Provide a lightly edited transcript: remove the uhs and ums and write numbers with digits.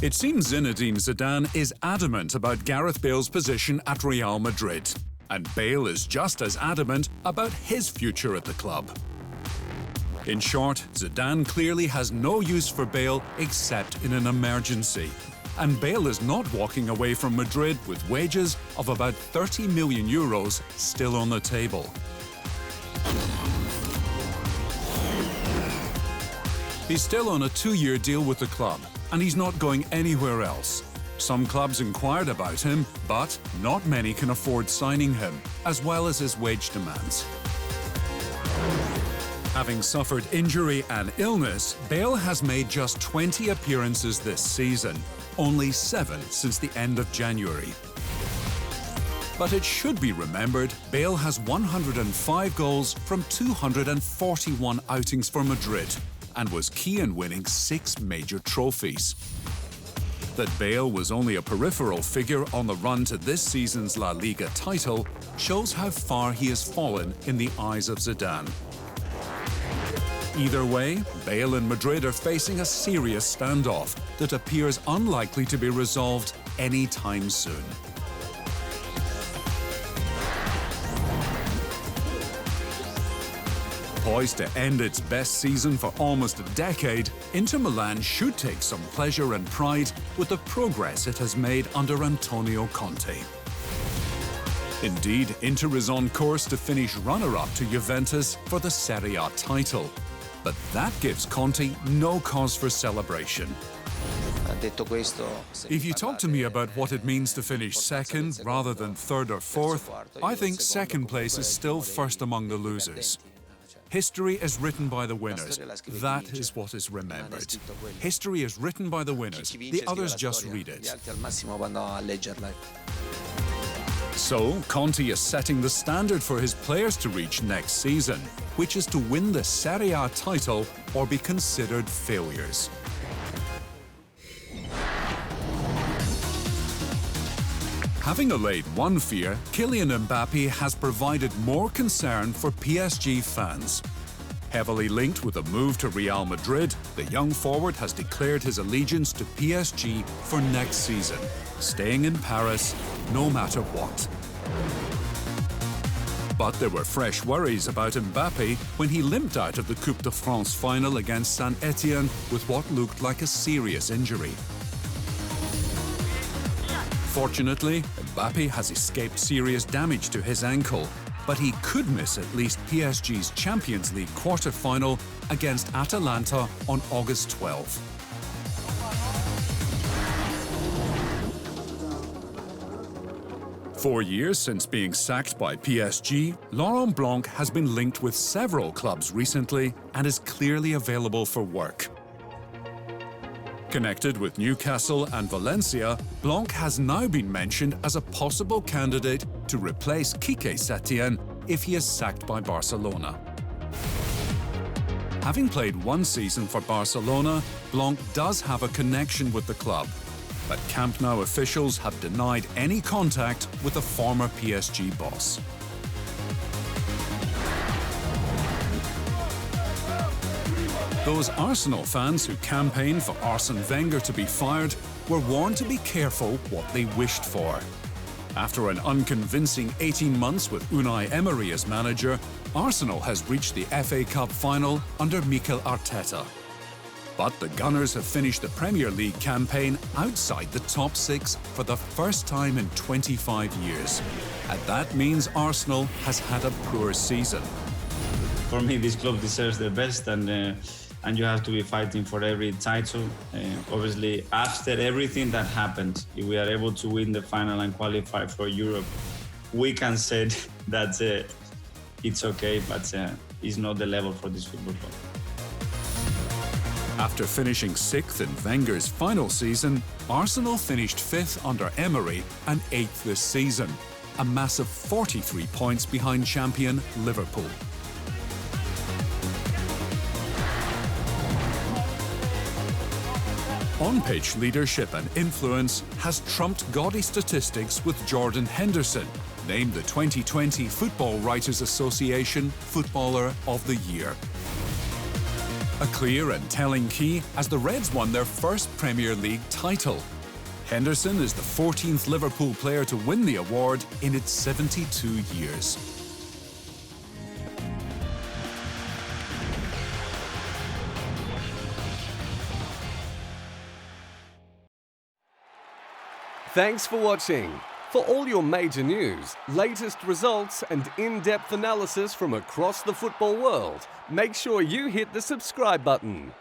It seems Zinedine Zidane is adamant about Gareth Bale's position at Real Madrid, and Bale is just as adamant about his future at the club. In short, Zidane clearly has no use for Bale except in an emergency, and Bale is not walking away from Madrid with wages of about €30 million still on the table. He's still on a 2-year deal with the club, and he's not going anywhere else. Some clubs inquired about him, but not many can afford signing him, as well as his wage demands. Having suffered injury and illness, Bale has made just 20 appearances this season, only 7 since the end of January. But it should be remembered, Bale has 105 goals from 241 outings for Madrid, and was key in winning 6 major trophies. That Bale was only a peripheral figure on the run to this season's La Liga title shows how far he has fallen in the eyes of Zidane. Either way, Bale and Madrid are facing a serious standoff that appears unlikely to be resolved anytime soon. Poised to end its best season for almost a decade, Inter Milan should take some pleasure and pride with the progress it has made under Antonio Conte. Indeed, Inter is on course to finish runner-up to Juventus for the Serie A title. But that gives Conte no cause for celebration. If you talk to me about what it means to finish second rather than third or fourth, I think second place is still first among the losers. History is written by the winners. That is what is remembered. History is written by the winners. The others just read it. So, Conte is setting the standard for his players to reach next season, which is to win the Serie A title or be considered failures. Having allayed one fear, Kylian Mbappe has provided more concern for PSG fans. Heavily linked with a move to Real Madrid, the young forward has declared his allegiance to PSG for next season, staying in Paris no matter what. But there were fresh worries about Mbappe when he limped out of the Coupe de France final against Saint-Etienne with what looked like a serious injury. Fortunately, Mbappe has escaped serious damage to his ankle, but he could miss at least PSG's Champions League quarter-final against Atalanta on August 12. Four years since being sacked by PSG, Laurent Blanc has been linked with several clubs recently and is clearly available for work. Connected with Newcastle and Valencia, Blanc has now been mentioned as a possible candidate to replace Quique Setien if he is sacked by Barcelona. Having played one season for Barcelona, Blanc does have a connection with the club, but Camp Nou officials have denied any contact with the former PSG boss. Those Arsenal fans who campaigned for Arsene Wenger to be fired were warned to be careful what they wished for. After an unconvincing 18 months with Unai Emery as manager, Arsenal has reached the FA Cup final under Mikel Arteta. But the Gunners have finished the Premier League campaign outside the top 6 for the first time in 25 years. And that means Arsenal has had a poor season. For me, this club deserves the best, and you have to be fighting for every title. Obviously, after everything that happened, if we are able to win the final and qualify for Europe, we can say that it's okay, but it's not the level for this football club. After finishing 6th in Wenger's final season, Arsenal finished 5th under Emery and 8th this season, a massive 43 points behind champion Liverpool. On-pitch leadership and influence has trumped gaudy statistics with Jordan Henderson, named the 2020 Football Writers Association Footballer of the Year. A clear and telling key as the Reds won their first Premier League title. Henderson is the 14th Liverpool player to win the award in its 72 years. Thanks for watching. For all your major news, latest results and in-depth analysis from across the football world, make sure you hit the subscribe button.